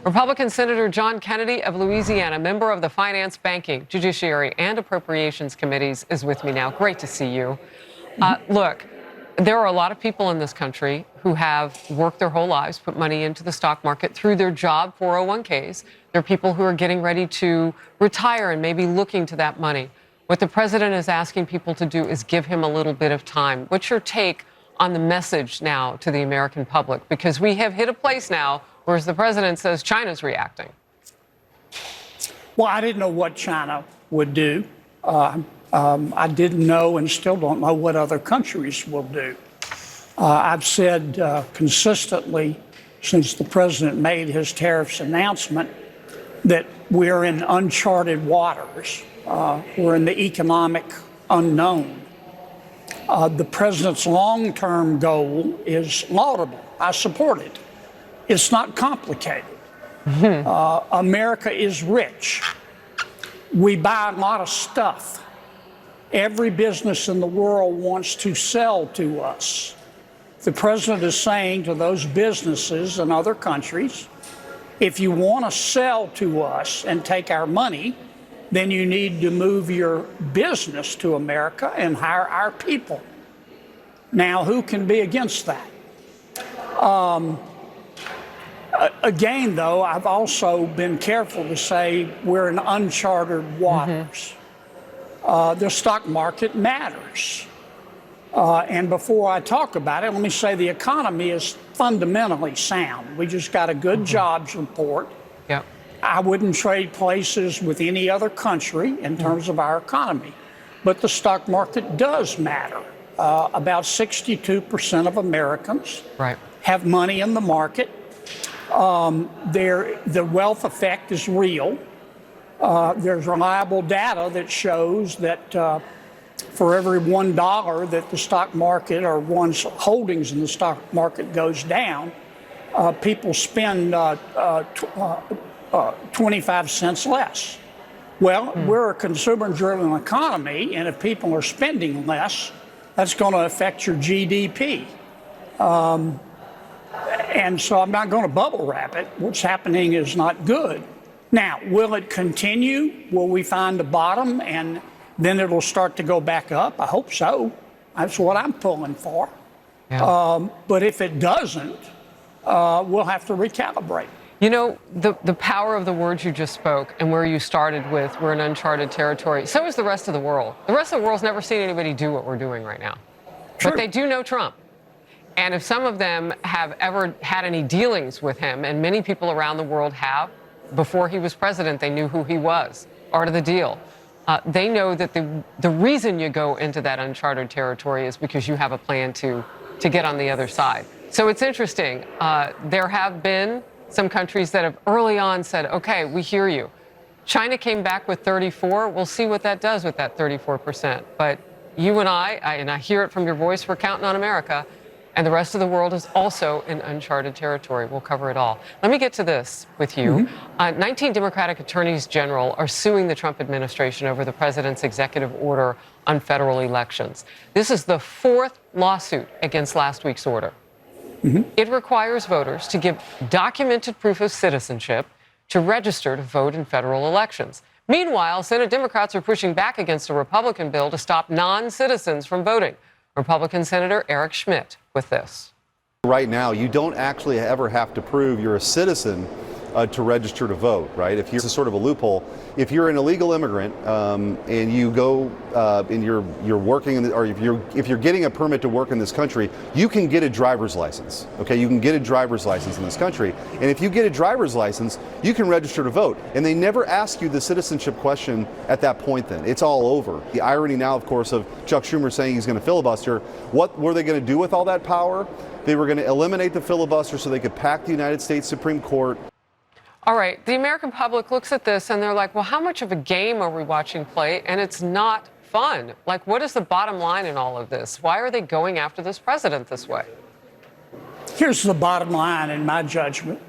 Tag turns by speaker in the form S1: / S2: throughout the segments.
S1: Republican Senator John Kennedy of Louisiana, member of the Finance, Banking, Judiciary, and Appropriations Committees, is with me now. Great to see you. Look, there are a lot of people in this country who have worked their whole lives, put money into the stock market through their job 401ks. There are people who are getting ready to retire and maybe looking to that money. What the president is asking people to do is give him a little bit of time. What's your take on the message now to the American public? Because we have hit a place now where, as the president says, China's reacting.
S2: Well, I didn't know what China would do. I didn't know and still don't know what other countries will do. I've said consistently since the president made his tariffs announcement that we're in uncharted waters. We're in the economic unknown. The president's long-term goal is laudable. I support it. It's not complicated. America is rich. We buy a lot of stuff. Every business in the world wants to sell to us. The president is saying to those businesses in other countries, if you want to sell to us and take our money, then you need to move your business to America and hire our people. Now, who can be against that? Again, though, I've also been careful to say we're in uncharted waters. The stock market matters. And before I talk about it, let me say the economy is fundamentally sound. We just got a good jobs report.
S1: Yep.
S2: I wouldn't trade places with any other country in terms of our economy. But the stock market does matter. About 62% of Americans have money in the market. The wealth effect is real. There's reliable data that shows that for every $1 that the stock market or one's holdings in the stock market goes down, people spend 25 cents less. Well, we're a consumer-driven economy, and if people are spending less, that's going to affect your GDP. And so I'm not going to bubble wrap it. What's happening is not good. Now, will it continue? Will we find a bottom and then it'll start to go back up? I hope so. That's what I'm pulling for. Yeah. But if it doesn't, we'll have to recalibrate.
S1: You know, the power of the words you just spoke and where you started with, we're in uncharted territory. So is the rest of the world. The rest of the world's never seen anybody do what we're doing right now. True. But they do know Trump. And if some of them have ever had any dealings with him, and many people around the world have, before he was president, they knew who he was, part of the deal. They know that the reason you go into that uncharted territory is because you have a plan to get on the other side. So it's interesting. There have been some countries that have early on said, okay, we hear you. China came back with 34. We'll see what that does with that 34%. But you and I hear it from your voice, we're counting on America. And the rest of the world is also in uncharted territory. We'll cover it all. Let me get to this with you. 19 Democratic attorneys general are suing the Trump administration over the president's executive order on federal elections. This is the fourth lawsuit against last week's order. It requires voters to give documented proof of citizenship to register to vote in federal elections. Meanwhile, Senate Democrats are pushing back against a Republican bill to stop non-citizens from voting. Republican Senator Eric Schmitt with this.
S3: Right now, you don't actually ever have to prove you're a citizen to register to vote, right? If it's a sort of a loophole. If you're an illegal immigrant and you go and you're working, or if you're getting a permit to work in this country, you can get a driver's license. Okay, you can get a driver's license in this country, and if you get a driver's license, you can register to vote. And they never ask you the citizenship question at that point. Then it's all over. The irony now, of course, of Chuck Schumer saying he's going to filibuster. What were they going to do with all that power? They were going to eliminate the filibuster so they could pack the United States Supreme Court.
S1: All right, the American public looks at this and they're like, well, how much of a game are we watching play? And it's not fun. Like, what is the bottom line in all of this? Why are they going after this president this way?
S2: Here's the bottom line, in my judgment.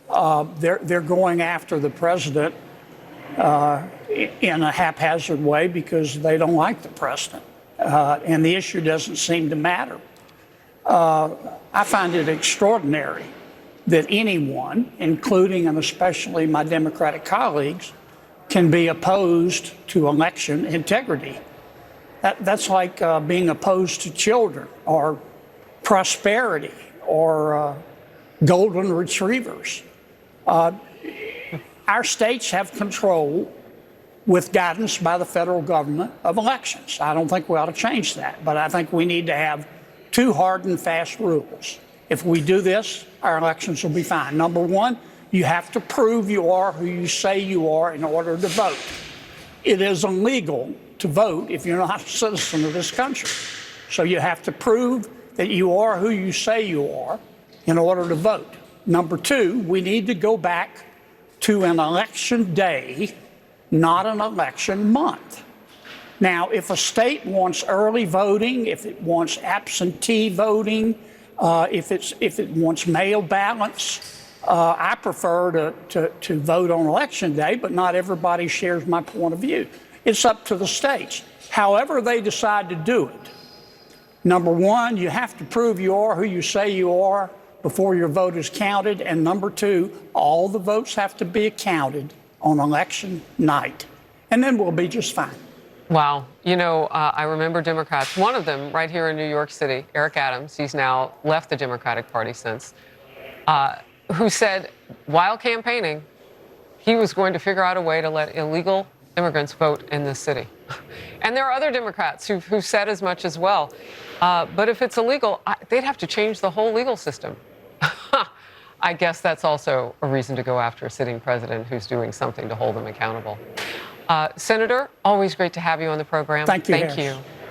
S2: They're going after the president in a haphazard way because they don't like the president. And the issue doesn't seem to matter. I find it extraordinary that anyone, including and especially my Democratic colleagues, can be opposed to election integrity. That's like being opposed to children or prosperity or golden retrievers. Our states have control with guidance by the federal government of elections. I don't think we ought to change that, but I think we need to have two hard and fast rules. If we do this, our elections will be fine. Number one, you have to prove you are who you say you are in order to vote. It is illegal to vote if you're not a citizen of this country. So you have to prove that you are who you say you are in order to vote. Number two, we need to go back to an election day, not an election month. Now, if a state wants early voting, if it wants absentee voting, if it wants mail ballots, I prefer to vote on election day, but not everybody shares my point of view. It's up to the states. However they decide to do it, number one, you have to prove you are who you say you are before your vote is counted. And number two, all the votes have to be counted on election night. And then we'll be just fine.
S1: Wow. You know, I remember Democrats, one of them right here in New York City, Eric Adams, he's now left the Democratic Party since, who said while campaigning, he was going to figure out a way to let illegal immigrants vote in this city. And there are other Democrats who've said as much as well. But if it's illegal, they'd have to change the whole legal system. I guess that's also a reason to go after a sitting president who's doing something to hold them accountable. Senator, always great to have you on the program.
S2: Thank you.
S1: Thank you.